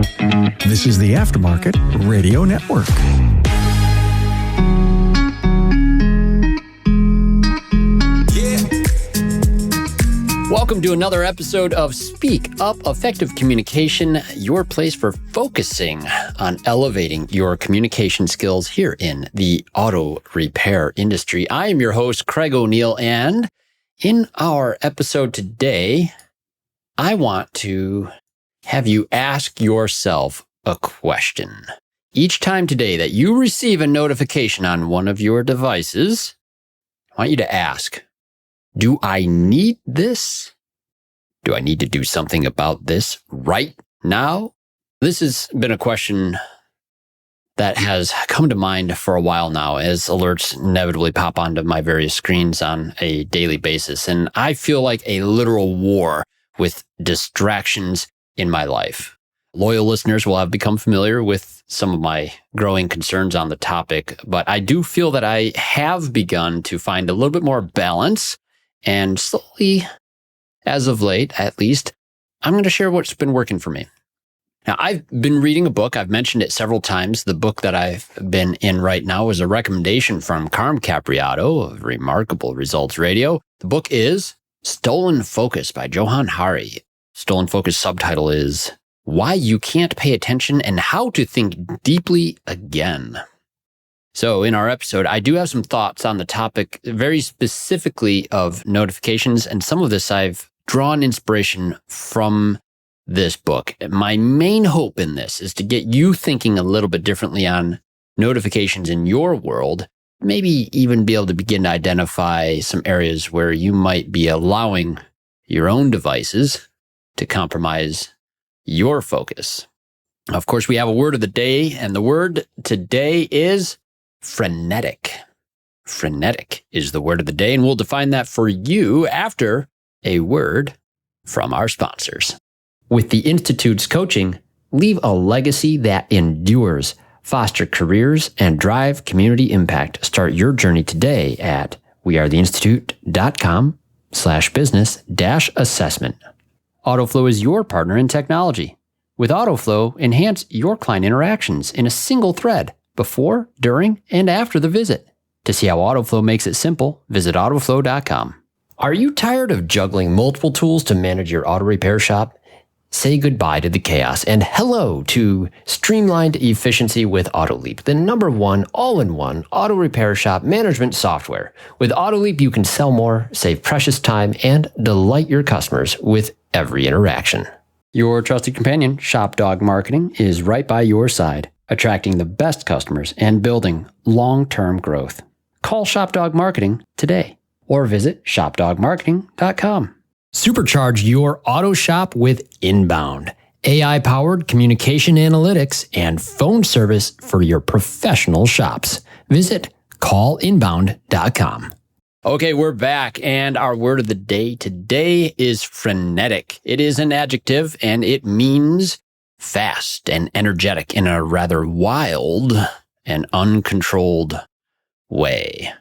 This is the Aftermarket Radio Network. Welcome to another episode of Speak Up Effective Communication, your place for focusing on elevating your communication skills here in the auto repair industry. I am your host, Craig O'Neill, and in our episode today, I want to have you ask yourself a question. Each time today that you receive a notification on one of your devices, I want you to ask, do I need this? Do I need to do something about this right now? This has been a question that has come to mind for a while now as alerts inevitably pop onto my various screens on a daily basis. And I feel like a literal war with distractions in my life. Loyal listeners will have become familiar with some of my growing concerns on the topic, but I do feel that I have begun to find a little bit more balance. And slowly, as of late, at least, I'm going to share what's been working for me. Now, I've been reading a book. I've mentioned it several times. The book that I've been in right now is a recommendation from Carm Capriato of Remarkable Results Radio. The book is Stolen Focus by Johann Hari. Stolen Focus subtitle is Why You Can't Pay Attention and How to Think Deeply Again. So in our episode, I do have some thoughts on the topic, very specifically of notifications, and some of this I've drawn inspiration from this book. My main hope in this is to get you thinking a little bit differently on notifications in your world, maybe even be able to begin to identify some areas where you might be allowing your own devices to compromise your focus. Of course, we have a word of the day, and the word today is frenetic. Frenetic is the word of the day, and we'll define that for you after a word from our sponsors. With the Institute's coaching, leave a legacy that endures, foster careers, and drive community impact. Start your journey today at wearetheinstitute.com/business-assessment. AutoFlow is your partner in technology. With AutoFlow, enhance your client interactions in a single thread before, during, and after the visit. To see how AutoFlow makes it simple, visit AutoFlow.com. Are you tired of juggling multiple tools to manage your auto repair shop? Say goodbye to the chaos and hello to streamlined efficiency with AutoLeap, the #1 all-in-one auto repair shop management software. With AutoLeap, you can sell more, save precious time, and delight your customers with every interaction. Your trusted companion, ShopDog Marketing, is right by your side, attracting the best customers and building long-term growth. Call ShopDog Marketing today or visit shopdogmarketing.com. Supercharge your auto shop with Inbound, AI-powered communication analytics and phone service for your professional shops. Visit callinbound.com. Okay, we're back, and our word of the day today is frenetic. It is an adjective, and it means fast and energetic in a rather wild and uncontrolled way.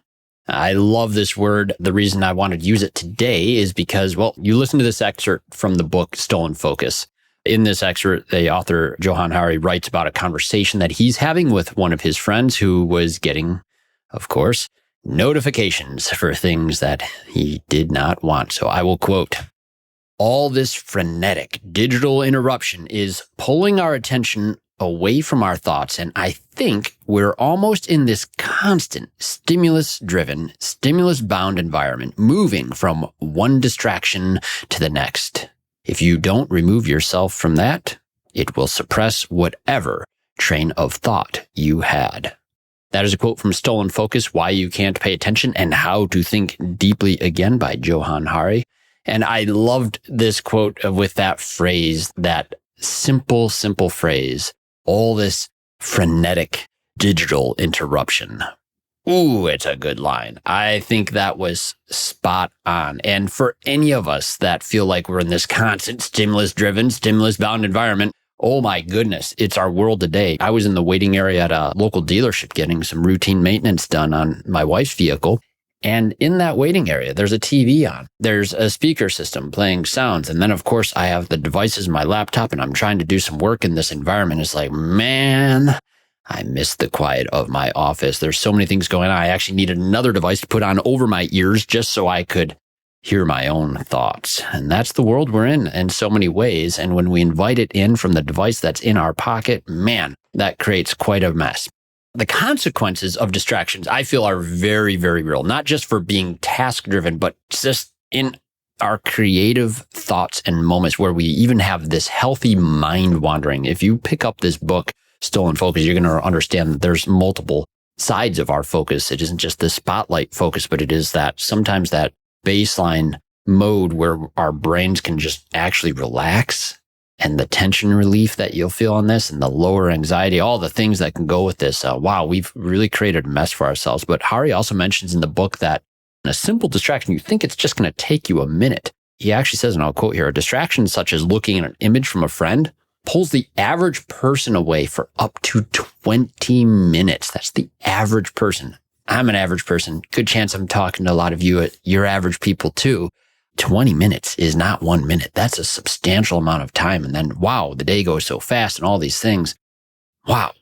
I love this word. The reason I wanted to use it today is because, well, you listen to this excerpt from the book Stolen Focus. In this excerpt, the author, Johann Hari, writes about a conversation that he's having with one of his friends who was getting, of course, notifications for things that he did not want. So I will quote, "All this frenetic digital interruption is pulling our attention away from our thoughts, and I think we're almost in this constant stimulus-driven, stimulus-bound environment, moving from one distraction to the next. If you don't remove yourself from that, it will suppress whatever train of thought you had." That is a quote from Stolen Focus, Why You Can't Pay Attention and How to Think Deeply Again by Johann Hari. And I loved this quote with that phrase, that simple phrase, all this frenetic digital interruption. Ooh, it's a good line. I think that was spot on. And for any of us that feel like we're in this constant stimulus-driven, stimulus-bound environment, oh my goodness, it's our world today. I was in the waiting area at a local dealership getting some routine maintenance done on my wife's vehicle. And in that waiting area, there's a TV on. There's a speaker system playing sounds. And then, of course, I have the devices in my laptop and I'm trying to do some work in this environment. It's like, man, I miss the quiet of my office. There's so many things going on. I actually needed another device to put on over my ears just so I could hear my own thoughts. And that's the world we're in so many ways. And when we invite it in from the device that's in our pocket, man, that creates quite a mess. The consequences of distractions, I feel, are very, very real, not just for being task-driven, but just in our creative thoughts and moments where we even have this healthy mind wandering. If you pick up this book, Stolen Focus, you're going to understand that there's multiple sides of our focus. It isn't just the spotlight focus, but it is that sometimes that baseline mode where our brains can just actually relax, and the tension relief that you'll feel on this and the lower anxiety, all the things that can go with this. Wow, we've really created a mess for ourselves. But Hari also mentions in the book that a simple distraction, you think it's just going to take you a minute. He actually says, and I'll quote here, a distraction such as looking at an image from a friend pulls the average person away for up to 20 minutes. That's the average person. I'm an average person. Good chance I'm talking to a lot of you, you're average people too. 20 minutes is not 1 minute. That's a substantial amount of time. And then, wow, the day goes so fast and all these things. Wow.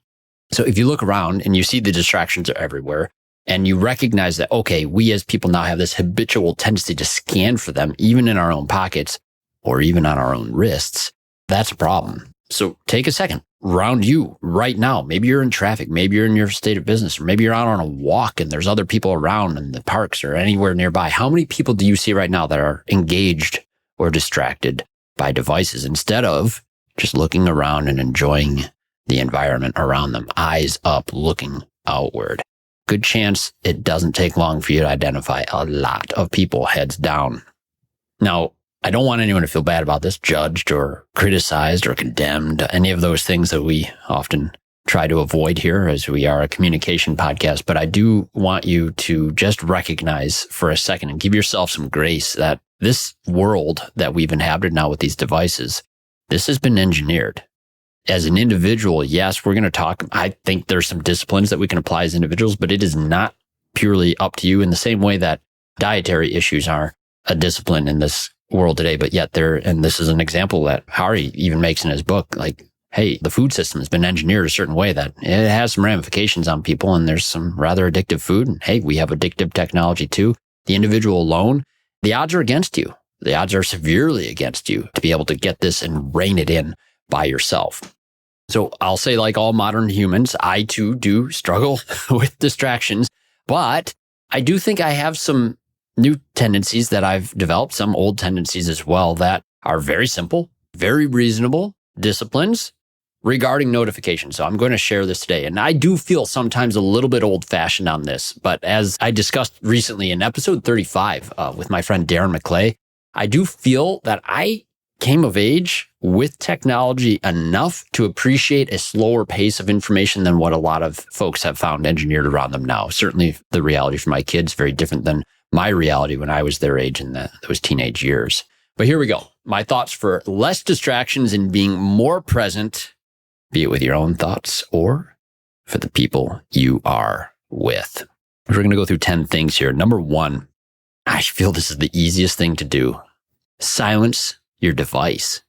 So if you look around and you see the distractions are everywhere and you recognize that, okay, we as people now have this habitual tendency to scan for them, even in our own pockets or even on our own wrists, that's a problem. So take a second, round you right now. Maybe you're in traffic. Maybe you're in your state of business, or maybe you're out on a walk and there's other people around in the parks or anywhere nearby. How many people do you see right now that are engaged or distracted by devices instead of just looking around and enjoying the environment around them, eyes up, looking outward? Good chance it doesn't take long for you to identify a lot of people heads down. Now, I don't want anyone to feel bad about this, judged or criticized or condemned, any of those things that we often try to avoid here as we are a communication podcast. But I do want you to just recognize for a second and give yourself some grace that this world that we've inhabited now with these devices, this has been engineered. As an individual, yes, we're going to talk. I think there's some disciplines that we can apply as individuals, but it is not purely up to you in the same way that dietary issues are a discipline in this world today. But yet and this is an example that Hari even makes in his book, like, hey, the food system has been engineered a certain way that it has some ramifications on people, and there's some rather addictive food. And hey, we have addictive technology too. The individual alone, the odds are against you. The odds are severely against you to be able to get this and rein it in by yourself. So I'll say, like all modern humans, I too do struggle with distractions, but I do think I have some new tendencies that I've developed, some old tendencies as well, that are very simple, very reasonable disciplines regarding notifications. So I'm going to share this today. And I do feel sometimes a little bit old fashioned on this, but as I discussed recently in episode 35 with my friend Darren McClay, I do feel that I came of age with technology enough to appreciate a slower pace of information than what a lot of folks have found engineered around them now. Certainly the reality for my kids, very different than my reality when I was their age in those teenage years. But here we go. My thoughts for less distractions and being more present, be it with your own thoughts or for the people you are with. We're going to go through 10 things here. Number 1, I feel this is the easiest thing to do. Silence your device.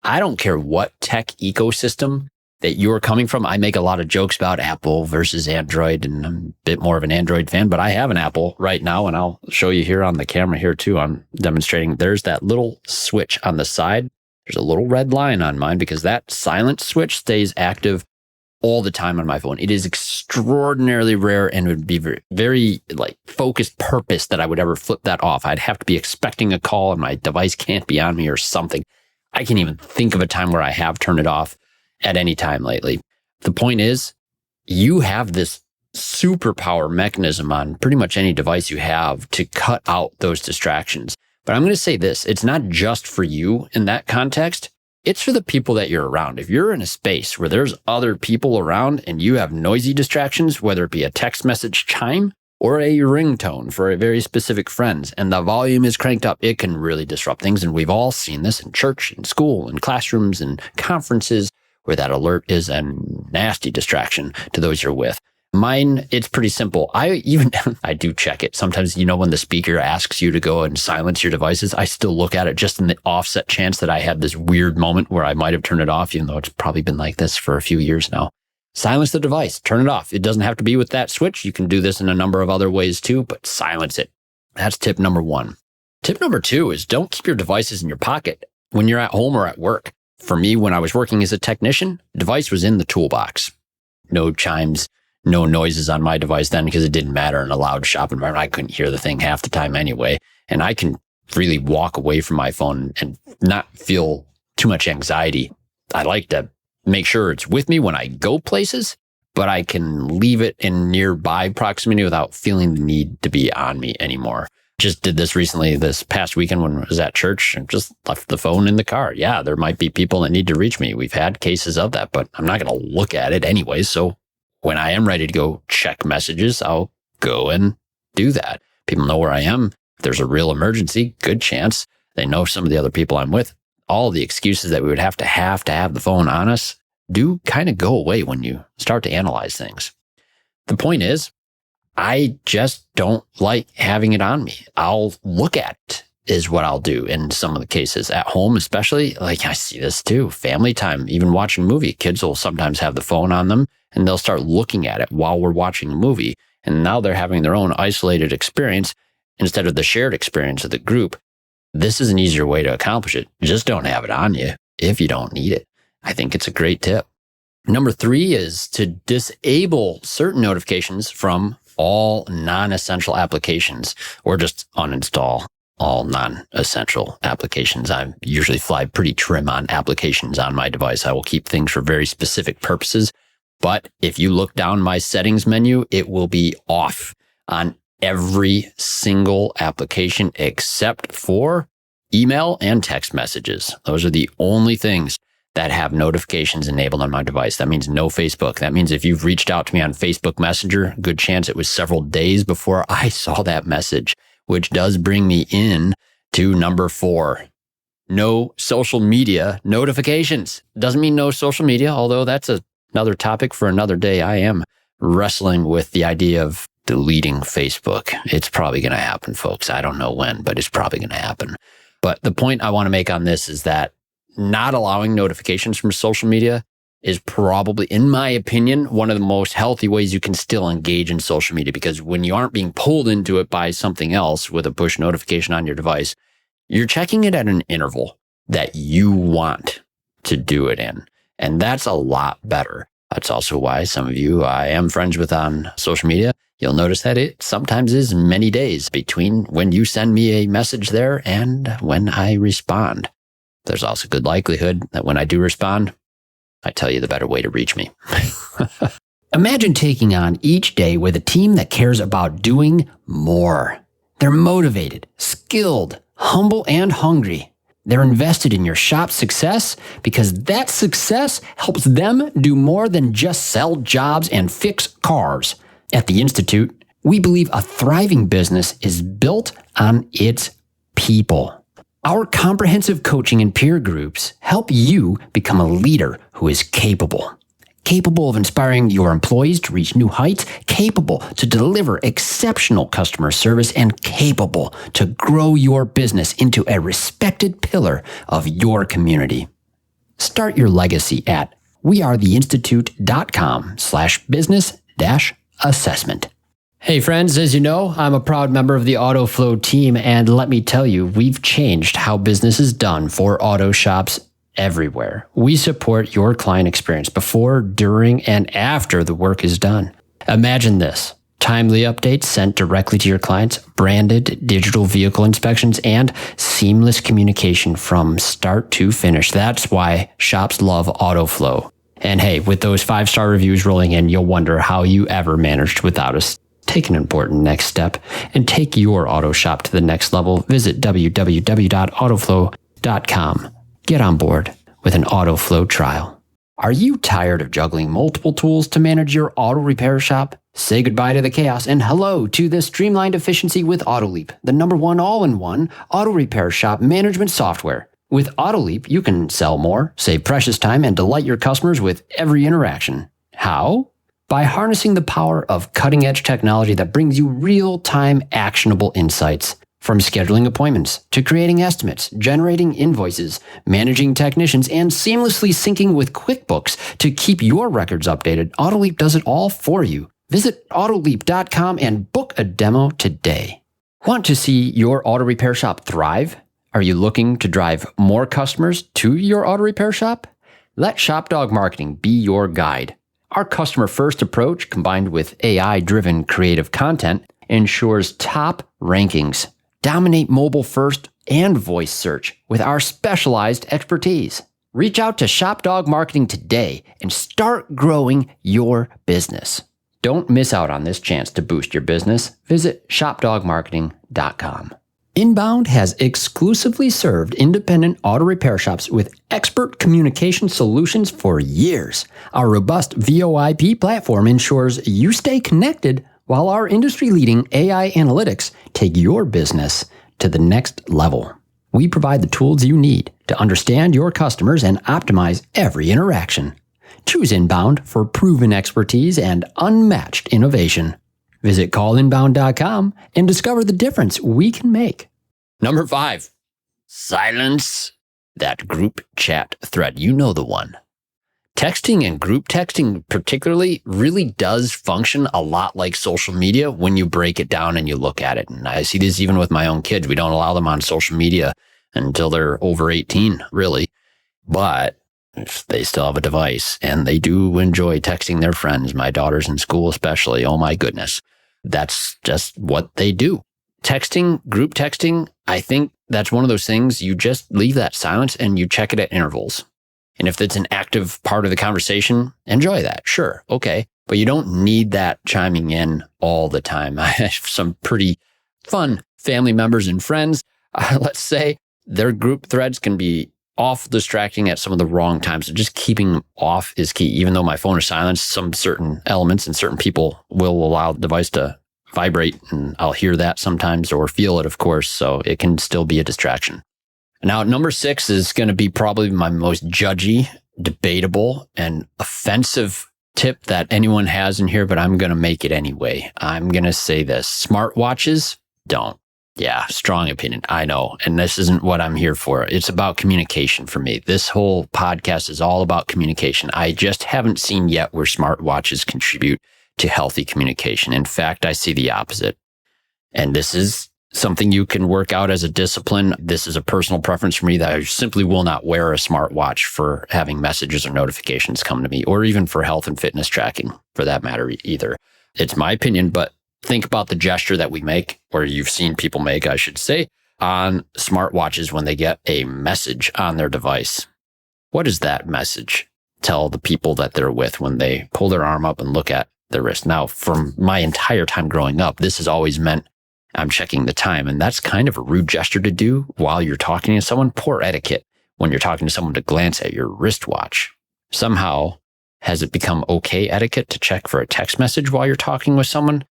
I don't care what tech ecosystem that you're coming from. I make a lot of jokes about Apple versus Android, and I'm a bit more of an Android fan, but I have an Apple right now, and I'll show you here on the camera here too. I'm demonstrating. There's that little switch on the side. There's a little red line on mine because that silent switch stays active all the time on my phone. It is extraordinarily rare and would be very, very like focused purpose that I would ever flip that off. I'd have to be expecting a call and my device can't be on me or something. I can't even think of a time where I have turned it off at any time lately. The point is, you have this superpower mechanism on pretty much any device you have to cut out those distractions. But I'm going to say this, it's not just for you in that context. It's for the people that you're around. If you're in a space where there's other people around and you have noisy distractions, whether it be a text message chime or a ringtone for a very specific friends, and the volume is cranked up, it can really disrupt things. And we've all seen this in church, in school, in classrooms, and conferences, where that alert is a nasty distraction to those you're with. Mine, it's pretty simple. I do check it. Sometimes, when the speaker asks you to go and silence your devices, I still look at it just in the offset chance that I had this weird moment where I might have turned it off, even though it's probably been like this for a few years now. Silence the device, turn it off. It doesn't have to be with that switch. You can do this in a number of other ways too, but silence it. That's tip number 1. Tip number 2 is don't keep your devices in your pocket when you're at home or at work. For me, when I was working as a technician, the device was in the toolbox. No chimes, no noises on my device then because it didn't matter in a loud shop environment. I couldn't hear the thing half the time anyway. And I can freely walk away from my phone and not feel too much anxiety. I like to make sure it's with me when I go places, but I can leave it in nearby proximity without feeling the need to be on me anymore. Just did this recently this past weekend when I was at church and just left the phone in the car. Yeah, there might be people that need to reach me. We've had cases of that, but I'm not going to look at it anyway. So when I am ready to go check messages, I'll go and do that. People know where I am. If there's a real emergency, good chance they know some of the other people I'm with. All the excuses that we would have to have the phone on us do kind of go away when you start to analyze things. The point is, I just don't like having it on me. I'll look at it is what I'll do in some of the cases. At home especially, like I see this too. Family time, even watching a movie. Kids will sometimes have the phone on them and they'll start looking at it while we're watching a movie. And now they're having their own isolated experience instead of the shared experience of the group. This is an easier way to accomplish it. Just don't have it on you if you don't need it. I think it's a great tip. Number 3 is to disable certain notifications from all non-essential applications, or just uninstall all non-essential applications. I usually fly pretty trim on applications on my device. I will keep things for very specific purposes. But if you look down my settings menu, it will be off on every single application except for email and text messages. Those are the only things that have notifications enabled on my device. That means no Facebook. That means if you've reached out to me on Facebook Messenger, good chance it was several days before I saw that message, which does bring me in to number 4. No social media notifications. Doesn't mean no social media, although that's another topic for another day. I am wrestling with the idea of deleting Facebook. It's probably going to happen, folks. I don't know when, but it's probably going to happen. But the point I want to make on this is that not allowing notifications from social media is probably, in my opinion, one of the most healthy ways you can still engage in social media, because when you aren't being pulled into it by something else with a push notification on your device, you're checking it at an interval that you want to do it in. And that's a lot better. That's also why some of you I am friends with on social media. You'll notice that it sometimes is many days between when you send me a message there and when I respond. There's also good likelihood that when I do respond, I tell you the better way to reach me. Imagine taking on each day with a team that cares about doing more. They're motivated, skilled, humble, and hungry. They're invested in your shop's success because that success helps them do more than just sell jobs and fix cars. At the Institute, we believe a thriving business is built on its people. Our comprehensive coaching and peer groups help you become a leader who is capable of inspiring your employees to reach new heights, capable to deliver exceptional customer service, and capable to grow your business into a respected pillar of your community. Start your legacy at wearetheinstitute.com/business-assessment. Hey friends, as you know, I'm a proud member of the AutoFlow team, and let me tell you, we've changed how business is done for auto shops everywhere. We support your client experience before, during, and after the work is done. Imagine this: timely updates sent directly to your clients, branded digital vehicle inspections, and seamless communication from start to finish. That's why shops love AutoFlow. And hey, with those 5-star reviews rolling in, you'll wonder how you ever managed without us. Take an important next step and take your auto shop to the next level. Visit www.autoflow.com. Get on board with an AutoFlow trial. Are you tired of juggling multiple tools to manage your auto repair shop? Say goodbye to the chaos and hello to the streamlined efficiency with AutoLeap, the #1 all-in-one auto repair shop management software. With AutoLeap, you can sell more, save precious time, and delight your customers with every interaction. How? By harnessing the power of cutting-edge technology that brings you real-time actionable insights, from scheduling appointments to creating estimates, generating invoices, managing technicians, and seamlessly syncing with QuickBooks to keep your records updated, AutoLeap does it all for you. Visit AutoLeap.com and book a demo today. Want to see your auto repair shop thrive? Are you looking to drive more customers to your auto repair shop? Let ShopDog Marketing be your guide. Our customer-first approach, combined with AI-driven creative content, ensures top rankings. Dominate mobile first and voice search with our specialized expertise. Reach out to ShopDog Marketing today and start growing your business. Don't miss out on this chance to boost your business. Visit shopdogmarketing.com. Inbound has exclusively served independent auto repair shops with expert communication solutions for years. Our robust VoIP platform ensures you stay connected while our industry-leading AI analytics take your business to the next level. We provide the tools you need to understand your customers and optimize every interaction. Choose Inbound for proven expertise and unmatched innovation. Visit callinbound.com and discover the difference we can make. Number 5, silence that group chat thread. You know the one. Texting and group texting particularly really does function a lot like social media when you break it down and you look at it. And I see this even with my own kids. We don't allow them on social media until they're over 18, really. But they still have a device and they do enjoy texting their friends, my daughters in school especially. Oh my goodness. That's just what they do. Texting, group texting, I think that's one of those things you just leave that silence and you check it at intervals. And if it's an active part of the conversation, enjoy that. Sure. Okay. But you don't need that chiming in all the time. I have some pretty fun family members and friends. Let's say their group threads can be off distracting at some of the wrong times. So just keeping them off is key. Even though my phone is silenced, some certain elements and certain people will allow the device to vibrate, and I'll hear that sometimes or feel it, of course. So it can still be a distraction. Now, number 6 is going to be probably my most judgy, debatable, and offensive tip that anyone has in here, but I'm going to make it anyway. I'm going to say this. Smartwatches, don't. Yeah, strong opinion. I know. And this isn't what I'm here for. It's about communication for me. This whole podcast is all about communication. I just haven't seen yet where smartwatches contribute to healthy communication. In fact, I see the opposite. And this is something you can work out as a discipline. This is a personal preference for me that I simply will not wear a smartwatch for having messages or notifications come to me, or even for health and fitness tracking for that matter either. It's my opinion, but think about the gesture that we make, or you've seen people make, I should say, on smartwatches when they get a message on their device. What does that message tell the people that they're with when they pull their arm up and look at their wrist? Now, from my entire time growing up, this has always meant I'm checking the time. And that's kind of a rude gesture to do while you're talking to someone. Poor etiquette when you're talking to someone to glance at your wristwatch. Somehow, has it become okay etiquette to check for a text message while you're talking with someone?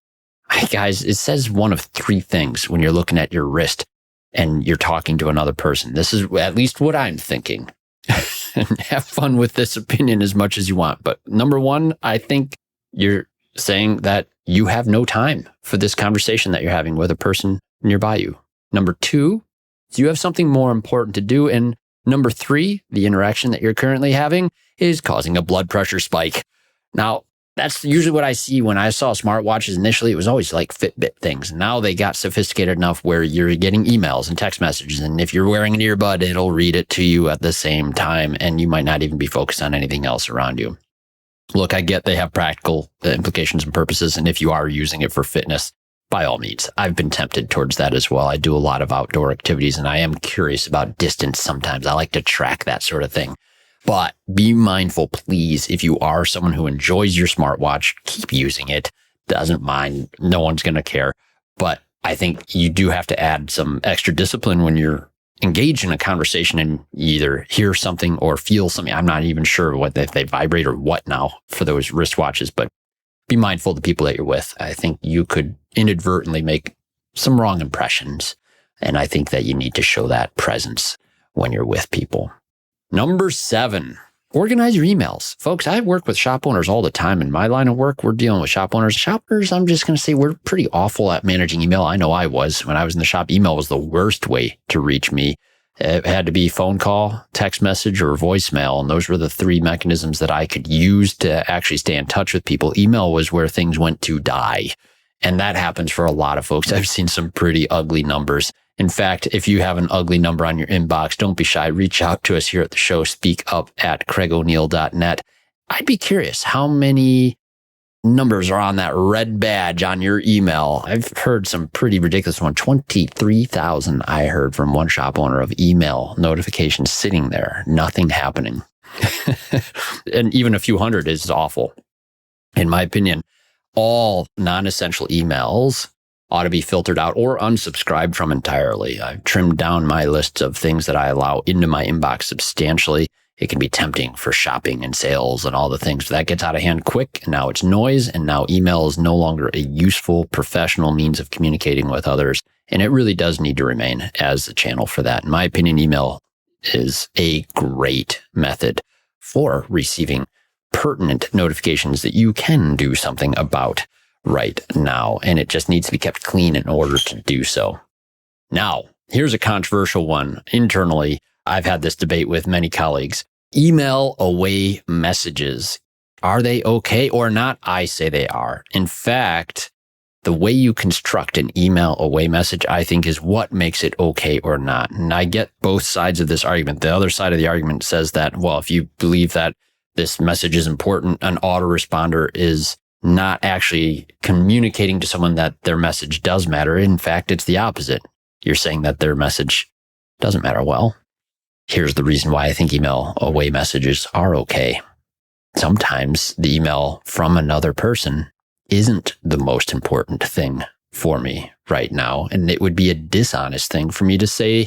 Guys, it says one of 3 things when you're looking at your wrist and you're talking to another person. This is at least what I'm thinking. And have fun with this opinion as much as you want. But number 1, I think you're saying that you have no time for this conversation that you're having with a person nearby you. Number 2, you have something more important to do. And number 3, the interaction that you're currently having is causing a blood pressure spike. Now, that's usually what I see when I saw smartwatches initially. It was always like Fitbit things. Now they got sophisticated enough where you're getting emails and text messages. And if you're wearing an earbud, it'll read it to you at the same time. And you might not even be focused on anything else around you. Look, I get they have practical implications and purposes. And if you are using it for fitness, by all means, I've been tempted towards that as well. I do a lot of outdoor activities and I am curious about distance sometimes. I like to track that sort of thing. But be mindful, please, if you are someone who enjoys your smartwatch, keep using it. Doesn't mind. No one's going to care. But I think you do have to add some extra discipline when you're engaged in a conversation and you either hear something or feel something. I'm not even sure if they vibrate or what now for those wristwatches, but be mindful of the people that you're with. I think you could inadvertently make some wrong impressions. And I think that you need to show that presence when you're with people. Number 7, Organize your emails. Folks, I work with shop owners all the time. In my line of work, we're dealing with shop owners. Shop owners, I'm just going to say we're pretty awful at managing email. I know I was. When I was in the shop, email was the worst way to reach me. It had to be phone call, text message, or voicemail. And those were the three mechanisms that I could use to actually stay in touch with people. Email was where things went to die. And that happens for a lot of folks. I've seen some pretty ugly numbers. In fact, if you have an ugly number on your inbox, don't be shy. Reach out to us here at the show. Speak up at craigoneal.net. I'd be curious how many numbers are on that red badge on your email. I've heard some pretty ridiculous ones. 23,000 I heard from one shop owner of email notifications sitting there, nothing happening. And even a few hundred is awful. In my opinion, all non-essential emails ought to be filtered out or unsubscribed from entirely. I've trimmed down my list of things that I allow into my inbox substantially. It can be tempting for shopping and sales and all the things. That gets out of hand quick, and now it's noise, and now email is no longer a useful professional means of communicating with others. And it really does need to remain as a channel for that. In my opinion, email is a great method for receiving pertinent notifications that you can do something about right now, and it just needs to be kept clean in order to do so. Now, here's a controversial one. Internally, I've had this debate with many colleagues. Email away messages. Are they okay or not? I say they are. In fact, the way you construct an email away message, I think, is what makes it okay or not. And I get both sides of this argument. The other side of the argument says that, well, if you believe that this message is important, an autoresponder is not actually communicating to someone that their message does matter. In fact, it's the opposite. You're saying that their message doesn't matter. Well, here's the reason why I think email away messages are okay. Sometimes the email from another person isn't the most important thing for me right now, and it would be a dishonest thing for me to say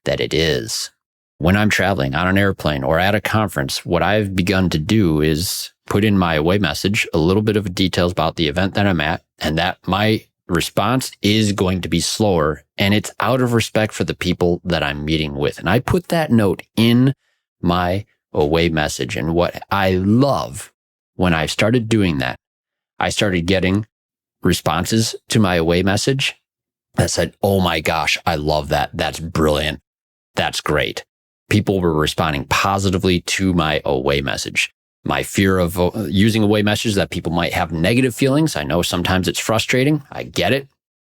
that it is. When I'm traveling on an airplane or at a conference, what I've begun to do is put in my away message a little bit of details about the event that I'm at, and that my response is going to be slower, and it's out of respect for the people that I'm meeting with. And I put that note in my away message. And what I love when I started doing that, I started getting responses to my away message that said, "Oh my gosh, I love that. That's brilliant. That's great." People were responding positively to my away message. My fear of using away messages, that people might have negative feelings. I know sometimes it's frustrating. I get it.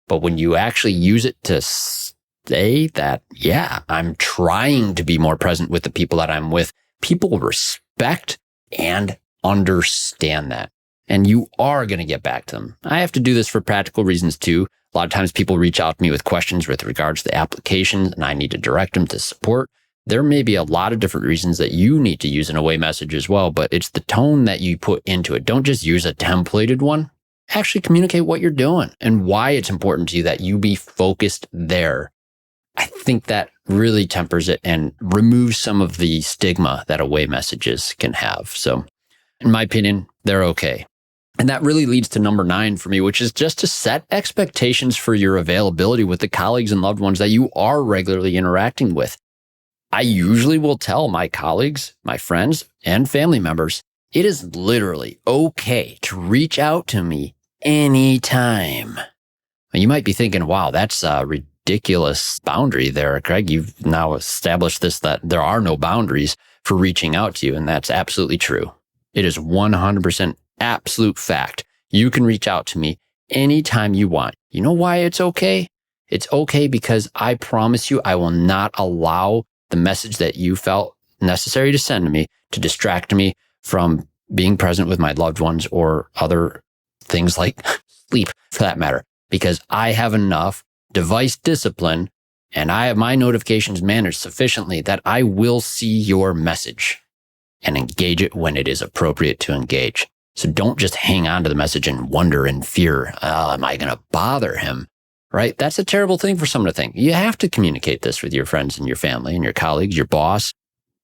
But when you actually use it to say that, yeah, I'm trying to be more present with the people that I'm with, people respect and understand that. And you are going to get back to them. I have to do this for practical reasons too. A lot of times people reach out to me with questions with regards to the applications, and I need to direct them to support. There may be a lot of different reasons that you need to use an away message as well, but it's the tone that you put into it. Don't just use a templated one. Actually communicate what you're doing and why it's important to you that you be focused there. I think that really tempers it and removes some of the stigma that away messages can have. So in my opinion, they're okay. And that really leads to number 9 for me, which is just to set expectations for your availability with the colleagues and loved ones that you are regularly interacting with. I usually will tell my colleagues, my friends, and family members, it is literally okay to reach out to me anytime. Now, you might be thinking, wow, that's a ridiculous boundary there, Craig. You've now established this, that there are no boundaries for reaching out to you, and that's absolutely true. It is 100% absolute fact. You can reach out to me anytime you want. You know why it's okay? It's okay because I promise you I will not allow the message that you felt necessary to send to me to distract me from being present with my loved ones or other things like sleep for that matter, because I have enough device discipline and I have my notifications managed sufficiently that I will see your message and engage it when it is appropriate to engage. So don't just hang on to the message and wonder and fear, am I going to bother him? Right? That's a terrible thing for someone to think. You have to communicate this with your friends and your family and your colleagues, your boss,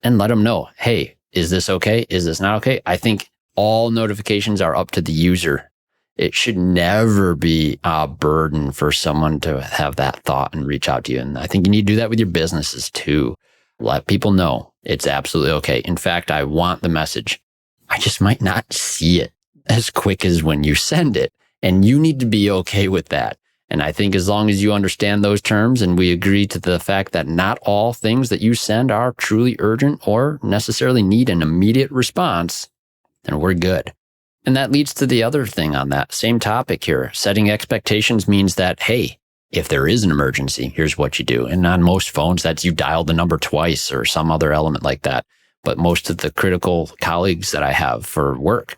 and let them know, hey, is this okay? Is this not okay? I think all notifications are up to the user. It should never be a burden for someone to have that thought and reach out to you. And I think you need to do that with your businesses too. Let people know It's absolutely okay. In fact, I want the message. I just might not see it as quick as when you send it. And you need to be okay with that. And I think as long as you understand those terms and we agree to the fact that not all things that you send are truly urgent or necessarily need an immediate response, then we're good. And that leads to the other thing on that same topic here. Setting expectations means that, hey, if there is an emergency, here's what you do. And on most phones, that's you dial the number twice or some other element like that. But most of the critical colleagues that I have for work,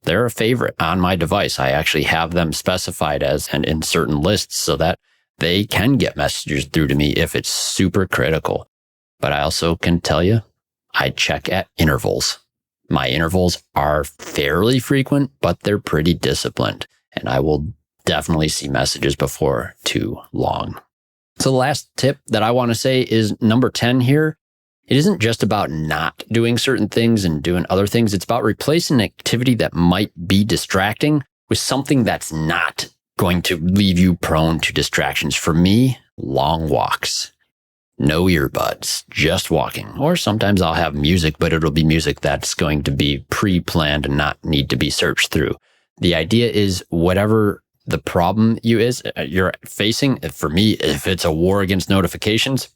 they're a favorite on my device. I actually have them specified as and in certain lists so that they can get messages through to me if it's super critical. But I also can tell you, I check at intervals. My intervals are fairly frequent, but they're pretty disciplined. And I will definitely see messages before too long. So the last tip that I want to say is number 10 here. It isn't just about not doing certain things and doing other things. It's about replacing an activity that might be distracting with something that's not going to leave you prone to distractions. For me, long walks, no earbuds, just walking. Or sometimes I'll have music, but it'll be music that's going to be pre-planned and not need to be searched through. The idea is whatever the problem you're facing, for me, if it's a war against notifications,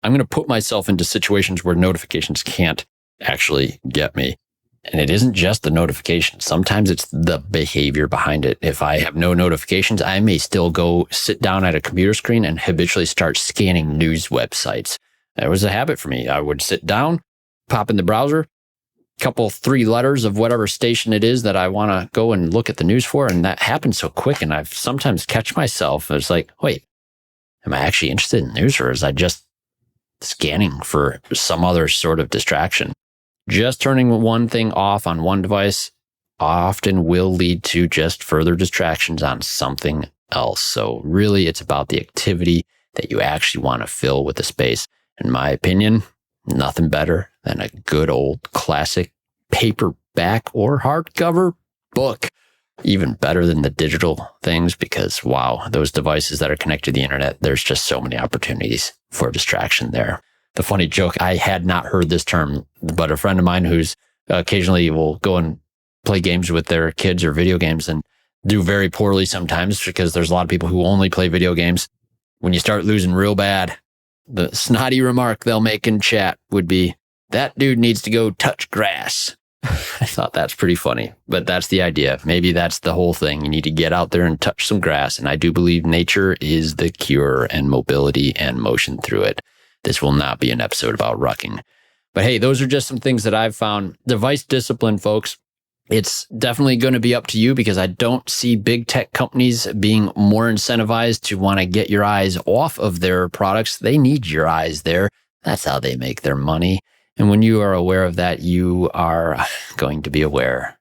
I'm going to put myself into situations where notifications can't actually get me. And it isn't just the notifications. Sometimes it's the behavior behind it. If I have no notifications, I may still go sit down at a computer screen and habitually start scanning news websites. That was a habit for me. I would sit down, pop in the browser, couple 3 letters of whatever station it is that I want to go and look at the news for. And that happens so quick. And I've sometimes catch myself. It's like, wait, am I actually interested in news or is I just scanning for some other sort of distraction? Just turning one thing off on one device often will lead to just further distractions on something else. So really, it's about the activity that you actually want to fill with the space. In my opinion, nothing better than a good old classic paperback or hardcover book. Even better than the digital things because, wow, those devices that are connected to the internet, there's just so many opportunities for distraction there. The funny joke, I had not heard this term, but a friend of mine who's occasionally will go and play games with their kids or video games and do very poorly sometimes because there's a lot of people who only play video games. When you start losing real bad, the snotty remark they'll make in chat would be, that dude needs to go touch grass. I thought that's pretty funny, but that's the idea. Maybe that's the whole thing. You need to get out there and touch some grass. And I do believe nature is the cure and mobility and motion through it. This will not be an episode about rucking. But hey, those are just some things that I've found. Device discipline, folks. It's definitely going to be up to you because I don't see big tech companies being more incentivized to want to get your eyes off of their products. They need your eyes there. That's how they make their money. And when you are aware of that, you are going to be aware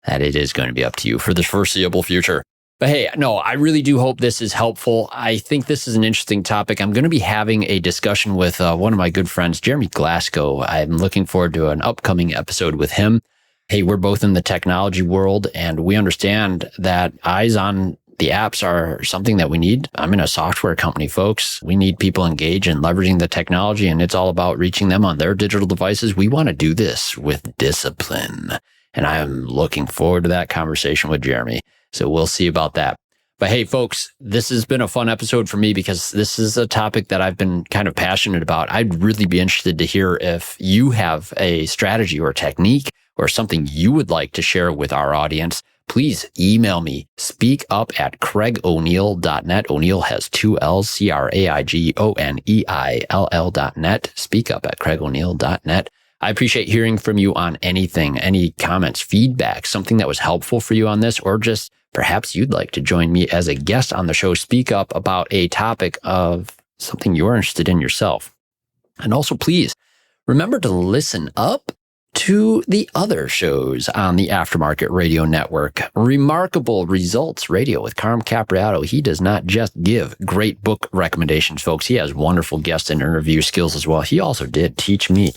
that it is going to be up to you for the foreseeable future. But hey, no, I really do hope this is helpful. I think this is an interesting topic. I'm going to be having a discussion with one of my good friends, Jeremy Glasgow. I'm looking forward to an upcoming episode with him. Hey, we're both in the technology world, and we understand that eyes on the apps are something that we need. I'm in a software company, folks. We need people engaged in leveraging the technology, and it's all about reaching them on their digital devices. We want to do this with discipline. And I am looking forward to that conversation with Jeremy. So we'll see about that. But hey, folks, this has been a fun episode for me because this is a topic that I've been kind of passionate about. I'd really be interested to hear if you have a strategy or technique or something you would like to share with our audience. Please email me, speakup@craigoneil.net. O'Neill has 2 L's, CRAIGONEILL.net, speakup@craigoneil.net. I appreciate hearing from you on anything, any comments, feedback, something that was helpful for you on this, or just perhaps you'd like to join me as a guest on the show, speak up about a topic of something you're interested in yourself. And also, please remember to listen up to the other shows on the Aftermarket Radio Network. Remarkable Results Radio with Carm Capriato. He does not just give great book recommendations, folks. He has wonderful guest and interview skills as well. He also did teach me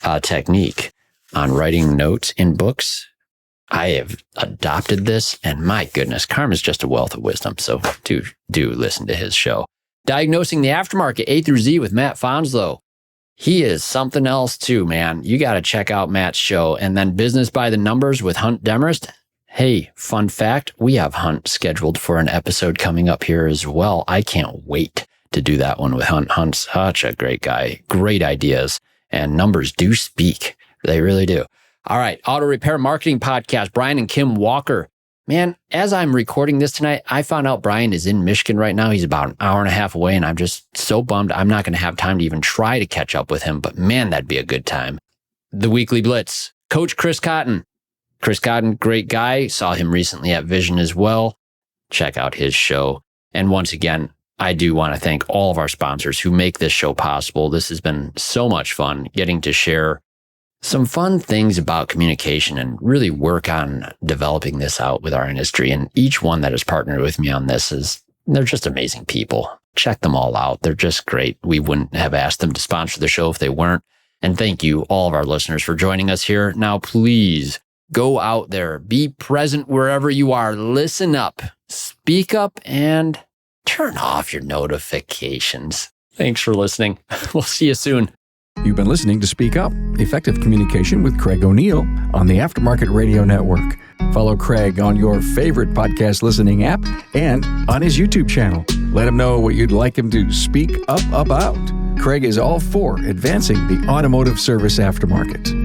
a technique on writing notes in books. I have adopted this, and my goodness, Carm is just a wealth of wisdom. So do listen to his show. Diagnosing the Aftermarket A through Z with Matt Fonslow. He is something else too, man. You got to check out Matt's show. And then Business by the Numbers with Hunt Demarest. Hey, fun fact, we have Hunt scheduled for an episode coming up here as well. I can't wait to do that one with Hunt. Hunt's such a great guy, great ideas, and numbers do speak. They really do. All right, Auto Repair Marketing Podcast, Brian and Kim Walker. Man, as I'm recording this tonight, I found out Brian is in Michigan right now. He's about an hour and a half away, and I'm just so bummed I'm not going to have time to even try to catch up with him. But man, that'd be a good time. The Weekly Blitz, Coach Chris Cotton. Chris Cotton, great guy. Saw him recently at Vision as well. Check out his show. And once again, I do want to thank all of our sponsors who make this show possible. This has been so much fun getting to share some fun things about communication and really work on developing this out with our industry. And each one that has partnered with me on this they're just amazing people. Check them all out. They're just great. We wouldn't have asked them to sponsor the show if they weren't. And thank you, all of our listeners, for joining us here. Now, please go out there, be present wherever you are, listen up, speak up, and turn off your notifications. Thanks for listening. We'll see you soon. You've been listening to Speak Up, Effective Communication with Craig O'Neill on the Aftermarket Radio Network. Follow Craig on your favorite podcast listening app and on his YouTube channel. Let him know what you'd like him to speak up about. Craig is all for advancing the automotive service aftermarket.